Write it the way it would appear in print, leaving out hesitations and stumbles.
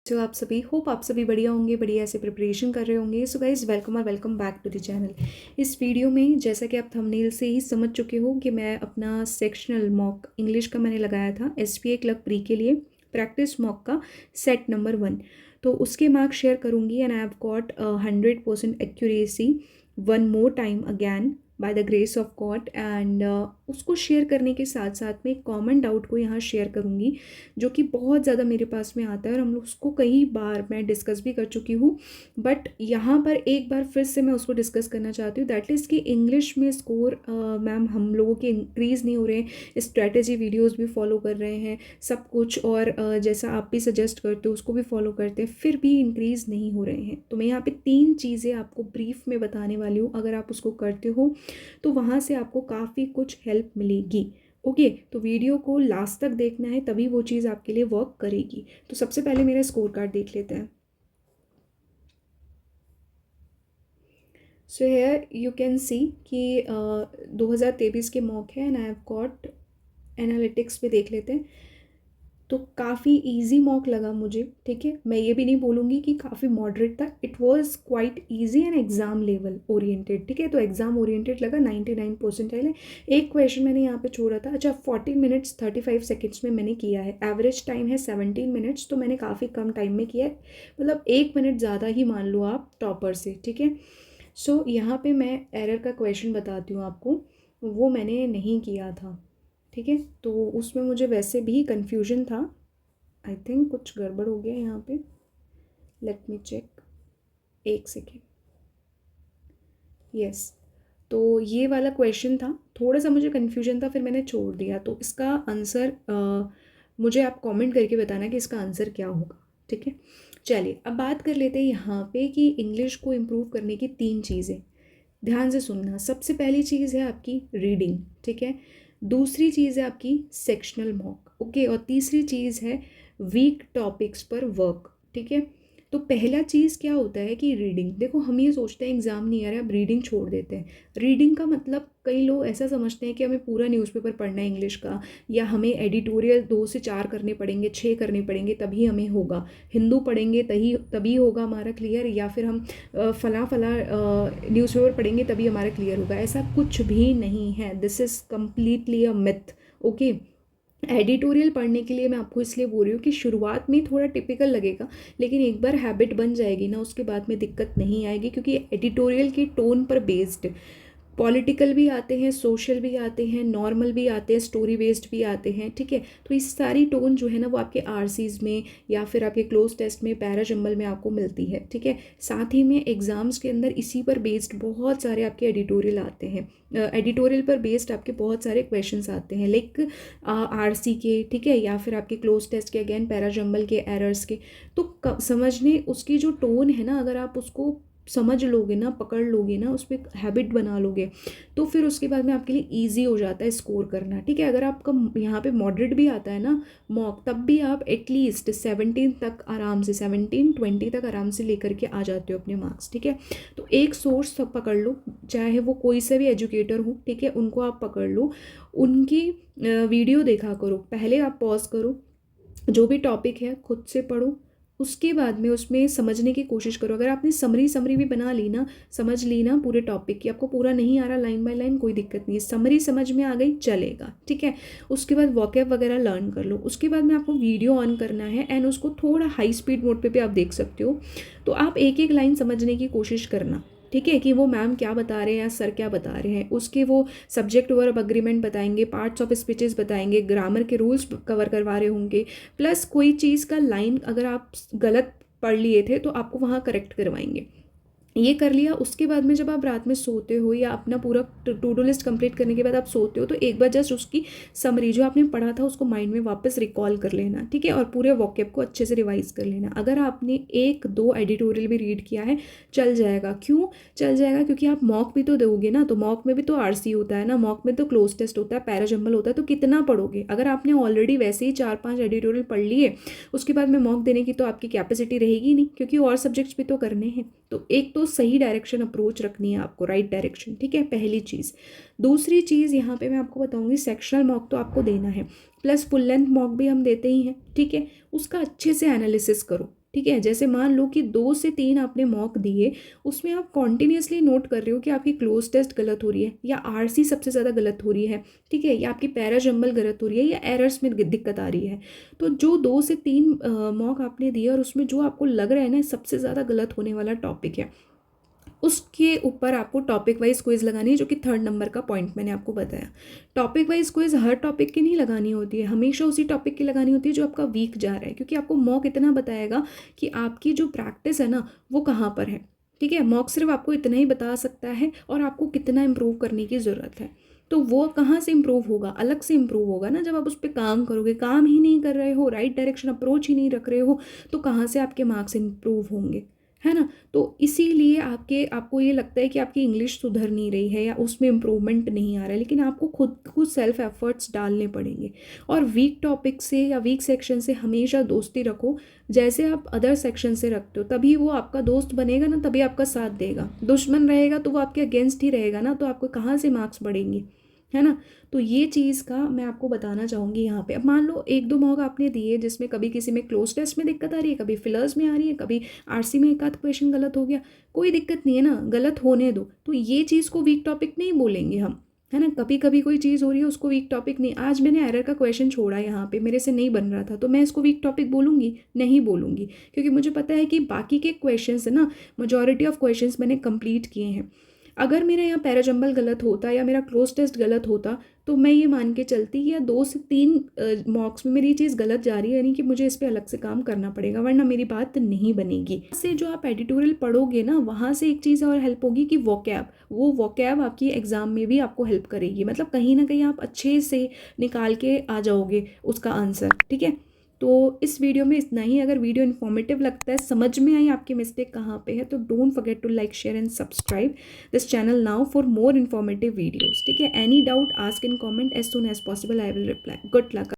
तो आप सभी होप आप सभी बढ़िया होंगे, बढ़िया से प्रिपरेशन कर रहे होंगे। सो गाइज वेलकम और welcome back to the channel. इस वीडियो में जैसा कि आप थंबनेल से ही समझ चुके हो कि मैं अपना सेक्शनल मॉक इंग्लिश का मैंने लगाया था SPA क्लर्क प्री के लिए प्रैक्टिस मॉक का सेट नंबर 1। तो उसके मार्क्स शेयर करूँगी and I have got 100% accuracy one more time again by the grace of God. And उसको शेयर करने के साथ साथ में एक कॉमन डाउट को यहाँ शेयर करूँगी जो कि बहुत ज़्यादा मेरे पास में आता है और हम लोग उसको कई बार मैं डिस्कस भी कर चुकी हूँ, बट यहाँ पर एक बार फिर से मैं उसको डिस्कस करना चाहती हूँ। दैट इज़ कि इंग्लिश में स्कोर मैम हम लोगों के इंक्रीज़ नहीं हो रहे हैं, स्ट्रैटेजी वीडियोज़ भी फॉलो कर रहे हैं सब कुछ, और जैसा आप भी सजेस्ट करते हो उसको भी फॉलो करते हैं, फिर भी इंक्रीज़ नहीं हो रहे हैं। तो मैं यहाँ पे 3 चीज़ें आपको ब्रीफ में बताने वाली हूँ। अगर आप उसको करते हो तो वहाँ से आपको काफ़ी कुछ हेल्प मिलेगी। ओके तो वीडियो को लास्ट तक देखना है, तभी वो चीज़ आपके लिए वर्क करेगी। तो सबसे पहले मेरा स्कोर कार्ड देख लेते हैं। So here you can see कि 2023 के मॉक है and I have got analytics पे देख लेते हैं। तो काफ़ी इजी मॉक लगा मुझे, ठीक है। मैं ये भी नहीं बोलूँगी कि काफ़ी मॉडरेट था, it was quite easy and exam level oriented, ठीक है। तो एग्ज़ाम ओरिएंटेड लगा, 99 परसेंटाइल है। एक क्वेश्चन मैंने यहाँ पे छोड़ा था, अच्छा 40 मिनट्स 35 सेकेंड्स में मैंने किया है, एवरेज टाइम है 17 मिनट्स, तो मैंने काफ़ी कम टाइम में किया है, मतलब 1 मिनट ज़्यादा ही मान लो आप टॉपर से, ठीक है। सो यहाँ पे मैं एरर का क्वेश्चन बताती हूँ आपको, वो मैंने नहीं किया था, ठीक है। तो उसमें मुझे वैसे भी कन्फ्यूजन था, आई थिंक कुछ गड़बड़ हो गया यहाँ पे, लेट मी चेक, एक सेकेंड। यस, तो ये वाला क्वेश्चन था, थोड़ा सा मुझे कन्फ्यूजन था, फिर मैंने छोड़ दिया। तो इसका आंसर मुझे आप कमेंट करके बताना कि इसका आंसर क्या होगा, ठीक है। चलिए अब बात कर लेते हैं यहाँ पे कि इंग्लिश को इम्प्रूव करने की 3 चीज़ें। ध्यान से सुनना, सबसे पहली चीज़ है आपकी रीडिंग, ठीक है। दूसरी चीज़ है आपकी सेक्शनल मॉक, ओके। और तीसरी चीज़ है वीक टॉपिक्स पर वर्क, ठीक है। तो पहला चीज़ क्या होता है कि रीडिंग, देखो हम ये सोचते हैं एग्ज़ाम नहीं आ रहा है अब रीडिंग छोड़ देते हैं। रीडिंग का मतलब कई लोग ऐसा समझते हैं कि हमें पूरा न्यूज़पेपर पढ़ना है इंग्लिश का, या हमें एडिटोरियल 2 से 4 करने पड़ेंगे, 6 करने पड़ेंगे तभी हमें होगा, हिंदू पढ़ेंगे तभी होगा हमारा क्लियर, या फिर हम फला फला न्यूज़पेपर पढ़ेंगे तभी हमारा क्लियर होगा। ऐसा कुछ भी नहीं है, this is completely a myth, okay. Editorial पढ़ने के लिए मैं आपको इसलिए बोल रही हूँ कि शुरुआत में थोड़ा टिपिकल लगेगा, लेकिन एक बार हैबिट बन जाएगी ना उसके बाद में दिक्कत नहीं आएगी, क्योंकि एडिटोरियल की टोन पर बेस्ड पॉलिटिकल भी आते हैं, सोशल भी आते हैं, नॉर्मल भी आते हैं, स्टोरी बेस्ड भी आते हैं, ठीक है। तो इस सारी टोन जो है ना वो आपके आरसीज में या फिर आपके क्लोज टेस्ट में, पैरा जंबल में आपको मिलती है, ठीक है। साथ ही में एग्जाम्स के अंदर इसी पर बेस्ड बहुत सारे आपके एडिटोरियल आते हैं, एडिटोरियल पर बेस्ड आपके बहुत सारे क्वेश्चंस आते हैं, लाइक आरसी के, ठीक है, या फिर आपके क्लोज टेस्ट के अगेन पैरा जंबल के, एरर्स के। तो समझने उसकी जो टोन है ना, अगर आप उसको समझ लोगे ना, पकड़ लोगे ना, उस पर हैबिट बना लोगे, तो फिर उसके बाद में आपके लिए ईजी हो जाता है स्कोर करना, ठीक है। अगर आपका यहाँ पे मॉडरेट भी आता है ना मॉक, तब भी आप एटलीस्ट 17 तक आराम से, 17-20 तक आराम से लेकर के आ जाते हो अपने मार्क्स, ठीक है। तो एक सोर्स सब पकड़ लो, चाहे वो कोई से भी एजुकेटर हो, ठीक है, उनको आप पकड़ लो, उनकी वीडियो देखा करो, पहले आप पॉज करो, जो भी टॉपिक है खुद से पढ़ो, उसके बाद में उसमें समझने की कोशिश करो। अगर आपने समरी भी बना ली ना, समझ ली ना पूरे टॉपिक की, आपको पूरा नहीं आ रहा लाइन बाय लाइन, कोई दिक्कत नहीं है, समरी समझ में आ गई चलेगा, ठीक है। उसके बाद वॉकैब वगैरह लर्न कर लो, उसके बाद में आपको वीडियो ऑन करना है एंड उसको थोड़ा हाई स्पीड मोड पे भी आप देख सकते हो। तो आप एक एक लाइन समझने की कोशिश करना, ठीक है, कि वो मैम क्या बता रहे हैं या सर क्या बता रहे हैं। उसके वो सब्जेक्ट वर्ब अग्रीमेंट बताएंगे, पार्ट्स ऑफ स्पीचेस बताएंगे, ग्रामर के रूल्स कवर करवा रहे होंगे, प्लस कोई चीज़ का लाइन अगर आप गलत पढ़ लिए थे तो आपको वहाँ करेक्ट करवाएंगे। ये कर लिया, उसके बाद में जब आप रात में सोते हो या अपना पूरा टू डू लिस्ट कंप्लीट करने के बाद आप सोते हो, तो एक बार जस्ट उसकी समरी जो आपने पढ़ा था उसको माइंड में वापस रिकॉल कर लेना, ठीक है, और पूरे वॉकैब को अच्छे से रिवाइज कर लेना। अगर आपने 1-2 एडिटोरियल भी रीड किया है चल जाएगा। क्यों चल जाएगा? क्योंकि आप मॉक भी तो दोगे ना, तो मॉक में भी तो आरसी होता है ना, मॉक में तो क्लोज टेस्ट होता है, पैरा जंबल होता है, तो कितना पढ़ोगे? अगर आपने ऑलरेडी वैसे ही 4-5 एडिटोरियल पढ़ लिए, उसके बाद में मॉक देने की तो आपकी कैपेसिटी रहेगी नहीं, क्योंकि और सब्जेक्ट्स भी तो करने हैं। तो एक तो सही डायरेक्शन अप्रोच रखनी है आपको, राइट डायरेक्शन, ठीक है, पहली चीज़। दूसरी चीज़ यहाँ पे मैं आपको बताऊंगी, सेक्शनल मॉक तो आपको देना है, प्लस फुल लेंथ मॉक भी हम देते ही हैं, ठीक है। उसका अच्छे से एनालिसिस करो, ठीक है। जैसे मान लो कि 2 से 3 आपने मॉक दिए, उसमें आप कॉन्टिन्यूसली नोट कर रहे हो कि आपकी क्लोज टेस्ट गलत हो रही है, या आरसी सबसे ज़्यादा गलत हो रही है, ठीक है, या आपकी पैरा जंबल गलत हो रही है, या एरर्स में दिक्कत आ रही है। तो जो 2 से 3 मॉक आपने दिए और उसमें जो आपको लग रहा है ना सबसे ज़्यादा गलत होने वाला टॉपिक है, उसके ऊपर आपको टॉपिक वाइज क्विज लगानी है, जो कि 3rd नंबर का पॉइंट मैंने आपको बताया। टॉपिक वाइज क्विज हर टॉपिक की नहीं लगानी होती है, हमेशा उसी टॉपिक की लगानी होती है जो आपका वीक जा रहा है, क्योंकि आपको मॉक इतना बताएगा कि आपकी जो प्रैक्टिस है ना वो कहाँ पर है, ठीक है। मॉक सिर्फ आपको इतना ही बता सकता है और आपको कितना इम्प्रूव करने की ज़रूरत है। तो वो कहाँ से इम्प्रूव होगा, अलग से इम्प्रूव होगा ना जब आप उस पर काम करोगे। काम ही नहीं कर रहे हो, राइट डायरेक्शन अप्रोच ही नहीं रख रहे हो, तो कहाँ से आपके मार्क्स इम्प्रूव होंगे, है ना। तो इसीलिए आपको ये लगता है कि आपकी इंग्लिश सुधर नहीं रही है या उसमें इम्प्रूवमेंट नहीं आ रहा है, लेकिन आपको खुद सेल्फ एफर्ट्स डालने पड़ेंगे। और वीक टॉपिक से या वीक सेक्शन से हमेशा दोस्ती रखो, जैसे आप अदर सेक्शन से रखते हो, तभी वो आपका दोस्त बनेगा ना, तभी आपका साथ देगा। दुश्मन रहेगा तो वो आपके अगेंस्ट ही रहेगा ना, तो आपको कहाँ से मार्क्स बढ़ेंगे, है ना। तो ये चीज़ का मैं आपको बताना चाहूँगी यहाँ पे। अब मान लो 1-2 मॉक आपने दिए जिसमें कभी किसी में क्लोज टेस्ट में दिक्कत आ रही है, कभी फिलर्स में आ रही है, कभी आरसी में एक आध क्वेश्चन गलत हो गया, कोई दिक्कत नहीं है ना, गलत होने दो। तो ये चीज़ को वीक टॉपिक नहीं बोलेंगे हम, है ना। कभी कभी कोई चीज़ हो रही है उसको वीक टॉपिक नहीं। आज मैंने एरर का क्वेश्चन छोड़ा यहाँ पे, मेरे से नहीं बन रहा था, तो मैं इसको वीक टॉपिक बोलूँगी? नहीं बोलूँगी, क्योंकि मुझे पता है कि बाकी के क्वेश्चन है ना, मेजॉरिटी ऑफ क्वेश्चन मैंने कंप्लीट किए हैं। अगर मेरा यहाँ पैराजंबल गलत होता या मेरा क्लोज टेस्ट गलत होता, तो मैं ये मान के चलती कि या 2 से 3 मॉक्स में मेरी चीज़ गलत जा रही है, यानी कि मुझे इस पर अलग से काम करना पड़ेगा, वरना मेरी बात नहीं बनेगी। से जो आप एडिटोरियल पढ़ोगे ना, वहाँ से एक चीज़ और हेल्प होगी कि वोकैब आपकी एग्ज़ाम में भी आपको हेल्प करेगी, मतलब कहीं ना कहीं आप अच्छे से निकाल के आ जाओगे उसका आंसर, ठीक है। तो इस वीडियो में इतना ही। अगर वीडियो इन्फॉर्मेटिव लगता है, समझ में आई आपकी मिस्टेक कहाँ पे है, तो don't forget to like, share and subscribe this channel now for more informative videos, ठीक है। Any doubt ask in comment, as soon as possible I will reply. Good luck.